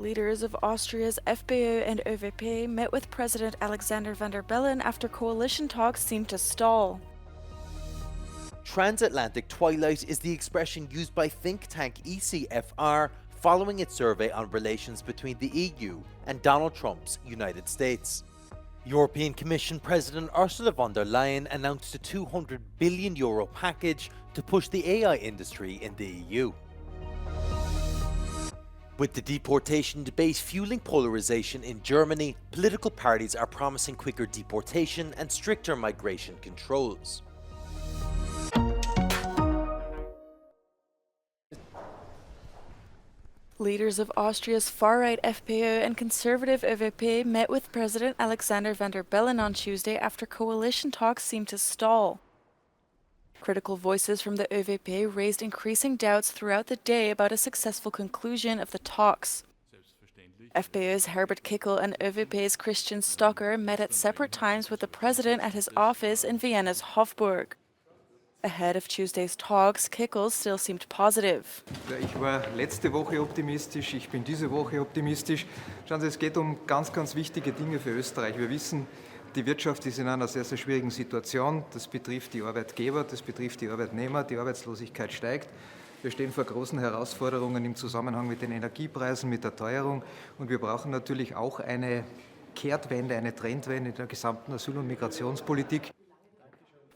Leaders of Austria's FPÖ and ÖVP met with President Alexander Van der Bellen after coalition talks seemed to stall. Transatlantic twilight is the expression used by think tank ECFR following its survey on relations between the EU and Donald Trump's United States. European Commission President Ursula von der Leyen announced a €200 billion package to push the AI industry in the EU. With the deportation debate fueling polarization in Germany, political parties are promising quicker deportation and stricter migration controls. Leaders of Austria's far-right FPÖ and conservative ÖVP met with President Alexander Van der Bellen on Tuesday after coalition talks seemed to stall. Critical voices from the ÖVP raised increasing doubts throughout the day about a successful conclusion of the talks. FPÖ's Herbert Kickl and ÖVP's Christian Stocker met at separate times with the president at his office in Vienna's Hofburg. Ahead of Tuesday's talks, Kickl still seemed positive. Ich war letzte Woche optimistisch, ich bin diese Woche optimistisch. Schauen Sie, es geht um ganz, ganz wichtige Dinge für Österreich. Wir wissen, die Wirtschaft ist in einer sehr, sehr schwierigen Situation. Das betrifft die Arbeitgeber, das betrifft die Arbeitnehmer, die Arbeitslosigkeit steigt. Wir stehen vor großen Herausforderungen im Zusammenhang mit den Energiepreisen, mit der Teuerung. Und wir brauchen natürlich auch eine Kehrtwende, eine Trendwende in der gesamten Asyl- und Migrationspolitik.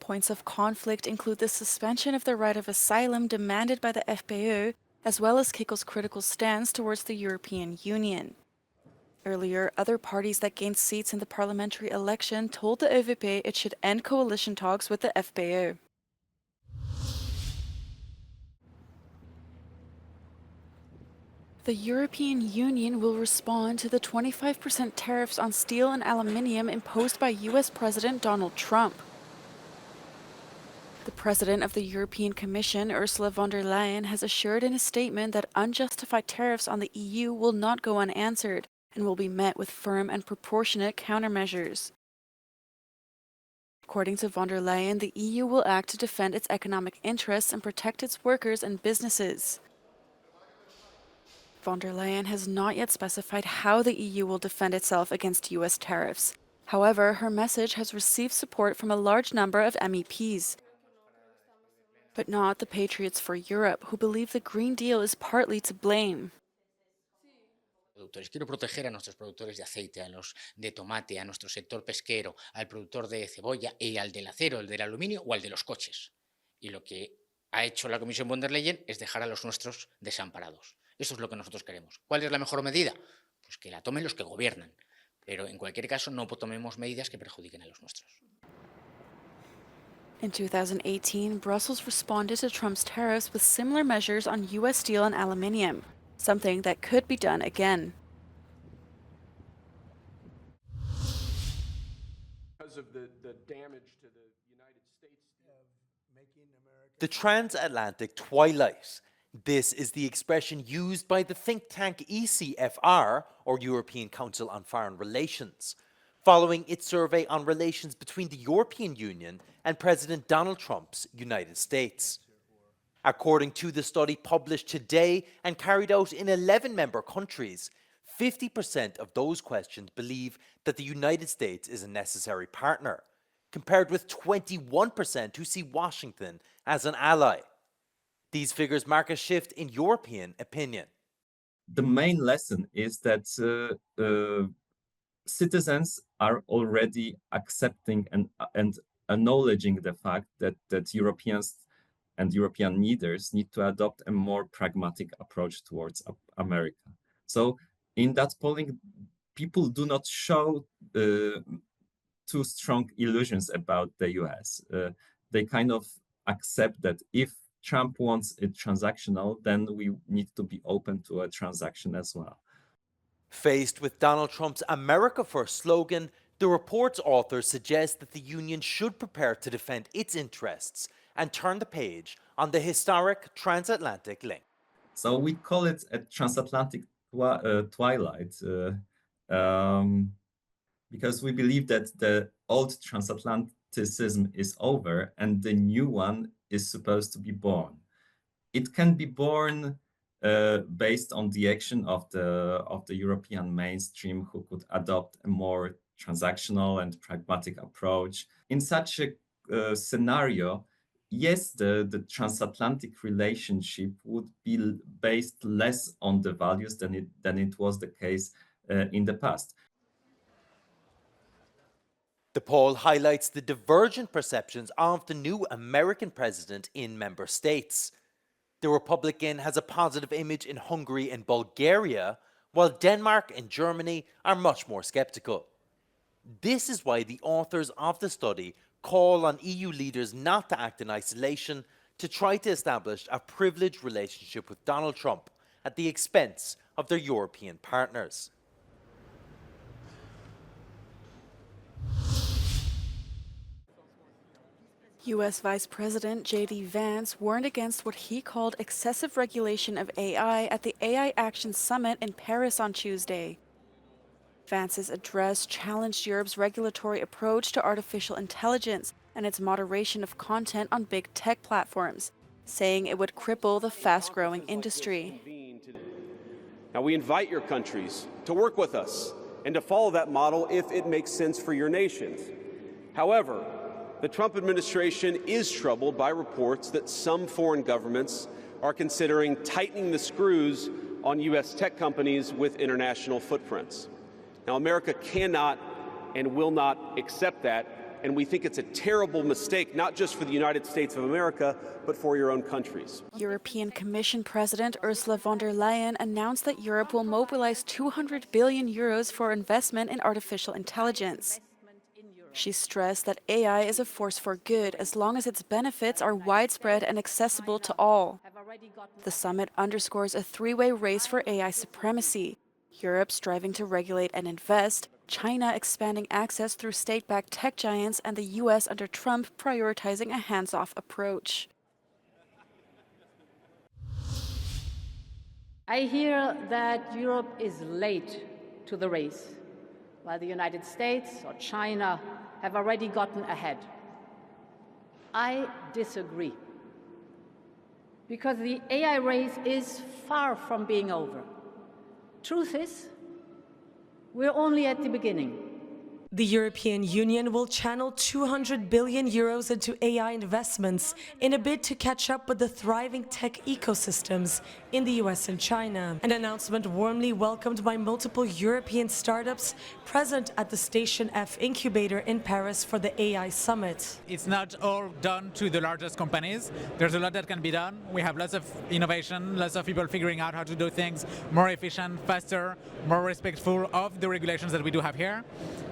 Points of conflict include the suspension of the right of asylum demanded by the FPÖ, as well as Kickl's critical stance towards the European Union. Earlier, other parties that gained seats in the parliamentary election told the ÖVP it should end coalition talks with the FPÖ. The European Union will respond to the 25% tariffs on steel and aluminium imposed by US President Donald Trump. The president of the European Commission, Ursula von der Leyen, has assured in a statement that unjustified tariffs on the EU will not go unanswered and will be met with firm and proportionate countermeasures. According to von der Leyen, the EU will act to defend its economic interests and protect its workers and businesses. Von der Leyen has not yet specified how the EU will defend itself against US tariffs. However, her message has received support from a large number of MEPs, but not the Patriots for Europe, who believe the Green Deal is partly to blame. Quiero proteger a nuestros productores de aceite, a los de tomate, a nuestro sector pesquero, al productor de cebolla y al del acero, el del aluminio o al de los coches. Y lo que ha hecho la Comisión von der Leyen es dejar a los nuestros desamparados. Eso es lo que nosotros queremos. ¿Cuál es la mejor medida? Pues que la tomen los que gobiernan. Pero en cualquier caso no tomemos medidas que perjudiquen a los nuestros. In 2018, Brussels responded to Trump's tariffs with similar measures on US steel and aluminium, something that could be done again. Because of the damage to the United States making America. The transatlantic twilight. This is the expression used by the think tank ECFR, or European Council on Foreign Relations, following its survey on relations between the European Union and President Donald Trump's United States. According to the study published today and carried out in 11 member countries, 50% of those questioned believe that the United States is a necessary partner, compared with 21% who see Washington as an ally. These figures mark a shift in European opinion. The main lesson is that citizens are already accepting and acknowledging the fact that Europeans and European leaders need to adopt a more pragmatic approach towards America. So in that polling, people do not show too strong illusions about the US. They kind of accept that if Trump wants it transactional, then we need to be open to a transaction as well. Faced with Donald Trump's America First slogan, the report's authors suggest that the Union should prepare to defend its interests and turn the page on the historic transatlantic link. So we call it a transatlantic twilight because we believe that the old transatlanticism is over and the new one is supposed to be born. It can be born based on the action of the European mainstream, who could adopt a more transactional and pragmatic approach. In such a scenario, yes, the transatlantic relationship would be based less on the values than it was the case in the past. The poll highlights the divergent perceptions of the new American president in member states. The Republican has a positive image in Hungary and Bulgaria, while Denmark and Germany are much more skeptical. This is why the authors of the study call on EU leaders not to act in isolation, to try to establish a privileged relationship with Donald Trump at the expense of their European partners. U.S. Vice President J.D. Vance warned against what he called excessive regulation of AI at the AI Action Summit in Paris on Tuesday. Vance's address challenged Europe's regulatory approach to artificial intelligence and its moderation of content on big tech platforms, saying it would cripple the fast-growing industry. Now, we invite your countries to work with us and to follow that model if it makes sense for your nations. However, the Trump administration is troubled by reports that some foreign governments are considering tightening the screws on U.S. tech companies with international footprints. Now, America cannot and will not accept that, and we think it's a terrible mistake, not just for the United States of America, but for your own countries. European Commission President Ursula von der Leyen announced that Europe will mobilize 200 billion euros for investment in artificial intelligence. She stressed that AI is a force for good as long as its benefits are widespread and accessible to all. The summit underscores a three-way race for AI supremacy: Europe striving to regulate and invest, China expanding access through state-backed tech giants, and the US under Trump prioritizing a hands-off approach. I hear that Europe is late to the race, while the United States or China have already gotten ahead. I disagree, because the AI race is far from being over. Truth is, we're only at the beginning. The European Union will channel 200 billion euros into AI investments in a bid to catch up with the thriving tech ecosystems in the US and China. An announcement warmly welcomed by multiple European startups present at the Station F incubator in Paris for the AI summit. It's not all done to the largest companies. There's a lot that can be done. We have lots of innovation, lots of people figuring out how to do things more efficient, faster, more respectful of the regulations that we do have here.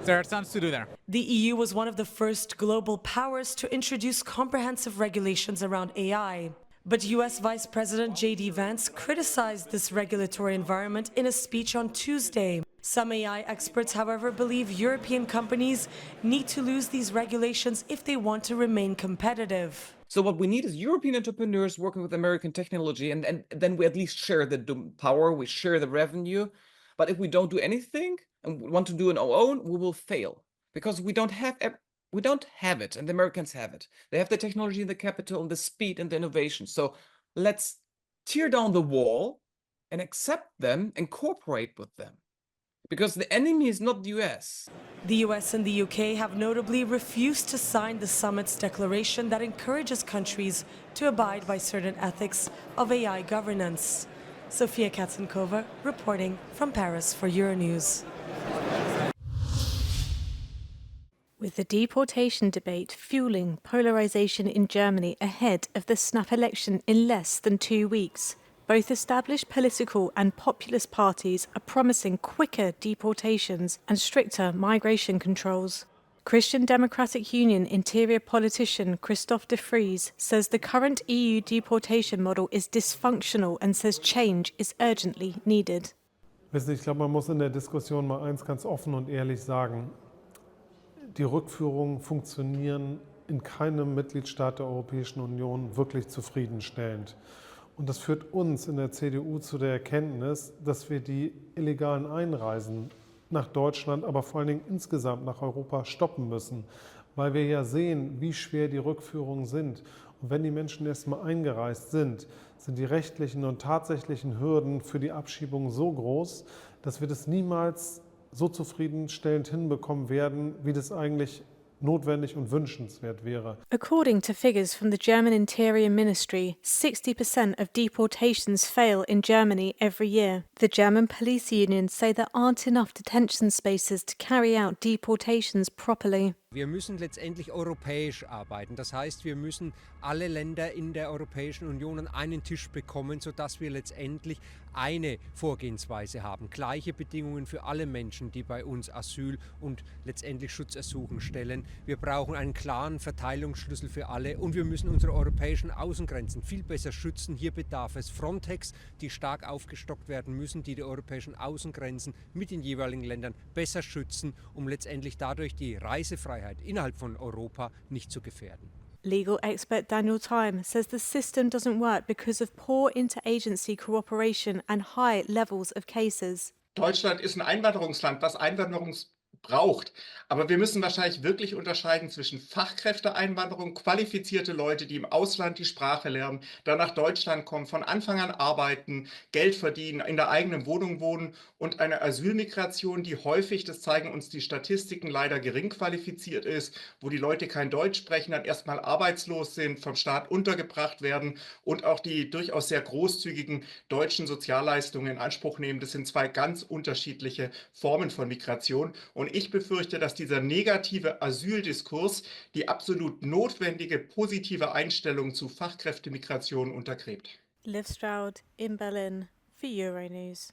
There are tons to do there. The EU was one of the first global powers to introduce comprehensive regulations around AI. But US Vice President J.D. Vance criticized this regulatory environment in a speech on Tuesday. Some AI experts, however, believe European companies need to lose these regulations if they want to remain competitive. So what we need is European entrepreneurs working with American technology, and then we at least share the power, we share the revenue. But if we don't do anything and want to do it on our own, we will fail, because we don't have it, and the Americans have it. They have the technology, the capital, the speed, and the innovation. So let's tear down the wall and accept them and cooperate with them, because the enemy is not the US. The US and the UK have notably refused to sign the summit's declaration that encourages countries to abide by certain ethics of AI governance. Sofia Katzenkova reporting from Paris for Euronews. With the deportation debate fueling polarization in Germany ahead of the snap election in less than 2 weeks, both established political and populist parties are promising quicker deportations and stricter migration controls. Christian Democratic Union interior politician Christoph de Vries says the current EU deportation model is dysfunctional and says change is urgently needed. Wissen Sie, ich glaube, man muss in der Diskussion mal eins ganz offen und ehrlich sagen. Die Rückführungen funktionieren in keinem Mitgliedstaat der Europäischen Union wirklich zufriedenstellend. Und das führt uns in der CDU zu der Erkenntnis, dass wir die illegalen Einreisen nach Deutschland, aber vor allen Dingen insgesamt nach Europa stoppen müssen, weil wir ja sehen, wie schwer die Rückführungen sind. Und wenn die Menschen erstmal eingereist sind, sind die rechtlichen und tatsächlichen Hürden für die Abschiebung so groß, dass wir das niemals so zufriedenstellend hinbekommen werden, wie das eigentlich notwendig und wünschenswert wäre. According to figures from the German Interior Ministry, 60% of deportations fail in Germany every year. The German police unions say there aren't enough detention spaces to carry out deportations properly. Wir müssen letztendlich europäisch arbeiten. Das heißt, wir müssen alle Länder in der Europäischen Union an einen Tisch bekommen, sodass wir letztendlich eine Vorgehensweise haben. Gleiche Bedingungen für alle Menschen, die bei uns Asyl und letztendlich Schutzersuchen stellen. Wir brauchen einen klaren Verteilungsschlüssel für alle und wir müssen unsere europäischen Außengrenzen viel besser schützen. Hier bedarf es Frontex, die stark aufgestockt werden müssen, die europäischen Außengrenzen mit den jeweiligen Ländern besser schützen, um letztendlich dadurch die Reisefreiheit innerhalb von Europa nicht zu gefährden. Legal expert Daniel Time says the system doesn't work because of poor interagency cooperation and high levels of cases. Deutschland ist ein Einwanderungsland, was braucht. Aber wir müssen wahrscheinlich wirklich unterscheiden zwischen Fachkräfteeinwanderung, qualifizierte Leute, die im Ausland die Sprache lernen, dann nach Deutschland kommen, von Anfang an arbeiten, Geld verdienen, in der eigenen Wohnung wohnen und eine Asylmigration, die häufig, das zeigen uns die Statistiken, leider gering qualifiziert ist, wo die Leute kein Deutsch sprechen, dann erstmal arbeitslos sind, vom Staat untergebracht werden und auch die durchaus sehr großzügigen deutschen Sozialleistungen in Anspruch nehmen. Das sind zwei ganz unterschiedliche Formen von Migration. Und ich befürchte, dass dieser negative Asyldiskurs die absolut notwendige positive Einstellung zu Fachkräftemigration untergräbt. Liv Stroud in Berlin for Euronews.